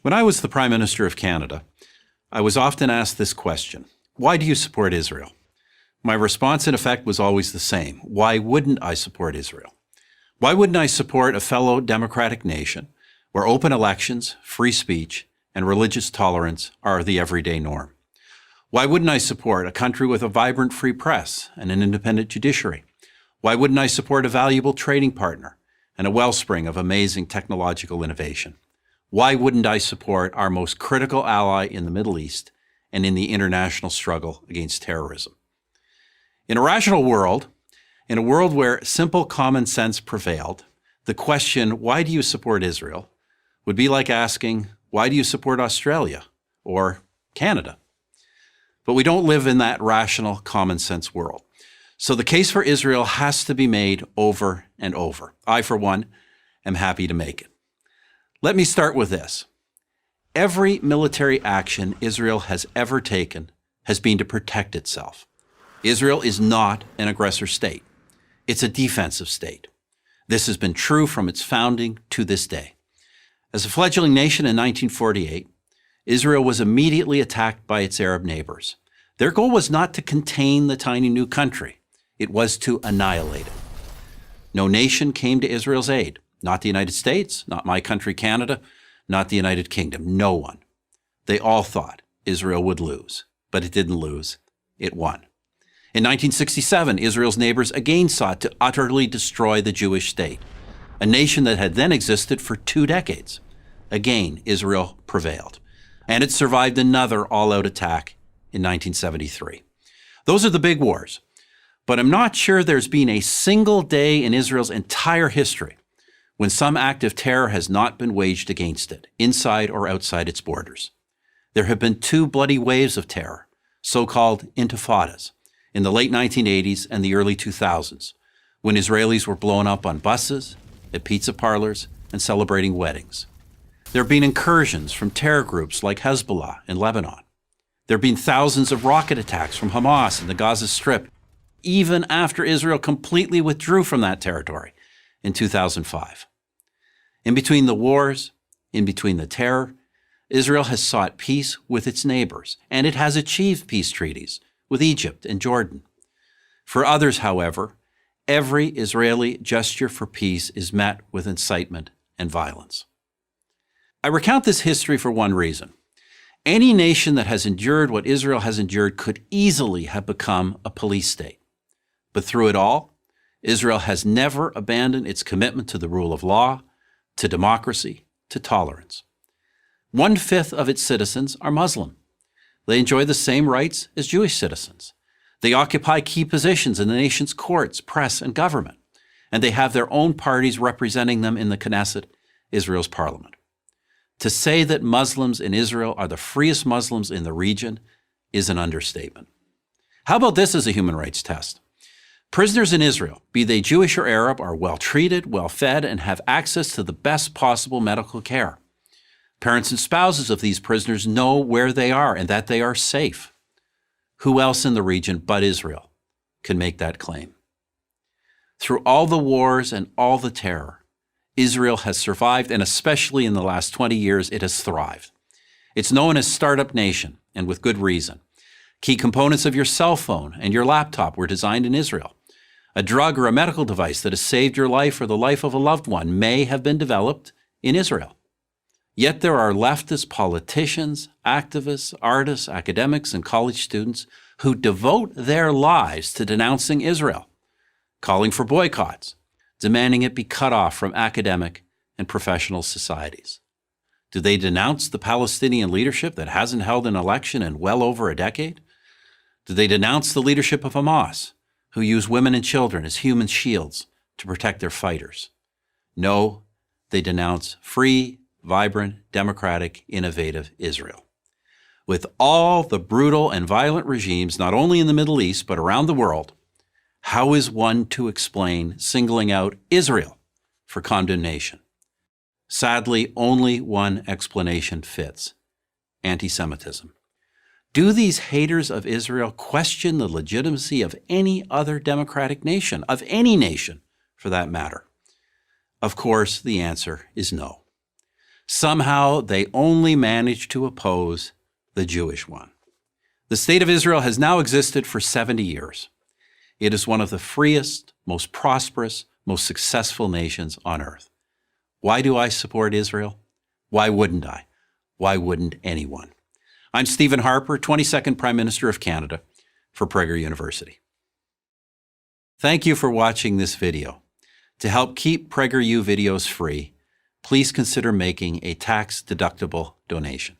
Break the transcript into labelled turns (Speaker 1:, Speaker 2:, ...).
Speaker 1: When I was the Prime Minister of Canada, I was often asked this question: why do you support Israel? My response, in effect, was always the same. Why wouldn't I support Israel? Why wouldn't I support a fellow democratic nation where open elections, free speech, and religious tolerance are the everyday norm? Why wouldn't I support a country with a vibrant free press and an independent judiciary? Why wouldn't I support a valuable trading partner and a wellspring of amazing technological innovation? Why wouldn't I support our most critical ally in the Middle East and in the international struggle against terrorism? In a rational world, in a world where simple common sense prevailed, the question, why do you support Israel, would be like asking, why do you support Australia or Canada? But we don't live in that rational common sense world. So the case for Israel has to be made over and over. I, for one, am happy to make it. Let me start with this. Every military action Israel has ever taken has been to protect itself. Israel is not an aggressor state. It's a defensive state. This has been true from its founding to this day. As a fledgling nation in 1948, Israel was immediately attacked by its Arab neighbors. Their goal was not to contain the tiny new country. It was to annihilate it. No nation came to Israel's aid. Not the United States, not my country, Canada, not the United Kingdom. No one. They all thought Israel would lose, but it didn't lose. It won. In 1967, Israel's neighbors again sought to utterly destroy the Jewish state, a nation that had then existed for 2 decades. Again, Israel prevailed, and it survived another all-out attack in 1973. Those are the big wars, but I'm not sure there's been a single day in Israel's entire history when some act of terror has not been waged against it, inside or outside its borders. There have been 2 bloody waves of terror, so-called intifadas, in the late 1980s and the early 2000s, when Israelis were blown up on buses, at pizza parlors, and celebrating weddings. There have been incursions from terror groups like Hezbollah in Lebanon. There have been thousands of rocket attacks from Hamas in the Gaza Strip, even after Israel completely withdrew from that territory in 2005. In between the wars, in between the terror, Israel has sought peace with its neighbors, and it has achieved peace treaties with Egypt and Jordan. For others, however, every Israeli gesture for peace is met with incitement and violence. I recount this history for one reason. Any nation that has endured what Israel has endured could easily have become a police state. But through it all, Israel has never abandoned its commitment to the rule of law, to democracy, to tolerance. 1/5 of its citizens are Muslim. They enjoy the same rights as Jewish citizens. They occupy key positions in the nation's courts, press, and government, and they have their own parties representing them in the Knesset, Israel's parliament. To say that Muslims in Israel are the freest Muslims in the region is an understatement. How about this as a human rights test? Prisoners in Israel, be they Jewish or Arab, are well treated, well fed, and have access to the best possible medical care. Parents and spouses of these prisoners know where they are and that they are safe. Who else in the region but Israel can make that claim? Through all the wars and all the terror, Israel has survived, and especially in the last 20 years, it has thrived. It's known as Startup Nation, and with good reason. Key components of your cell phone and your laptop were designed in Israel. A drug or a medical device that has saved your life or the life of a loved one may have been developed in Israel. Yet there are leftist politicians, activists, artists, academics, and college students who devote their lives to denouncing Israel, calling for boycotts, demanding it be cut off from academic and professional societies. Do they denounce the Palestinian leadership that hasn't held an election in well over a decade? Do they denounce the leadership of Hamas, who use women and children as human shields to protect their fighters? No, they denounce free, vibrant, democratic, innovative Israel. With all the brutal and violent regimes, not only in the Middle East, but around the world, how is one to explain singling out Israel for condemnation? Sadly, only one explanation fits: anti-Semitism. Do these haters of Israel question the legitimacy of any other democratic nation, of any nation for that matter? Of course, the answer is no. Somehow they only managed to oppose the Jewish one. The State of Israel has now existed for 70 years. It is one of the freest, most prosperous, most successful nations on earth. Why do I support Israel? Why wouldn't I? Why wouldn't anyone? I'm Stephen Harper, 22nd Prime Minister of Canada for Prager University. Thank you for watching this video. To help keep PragerU videos free, please consider making a tax-deductible donation.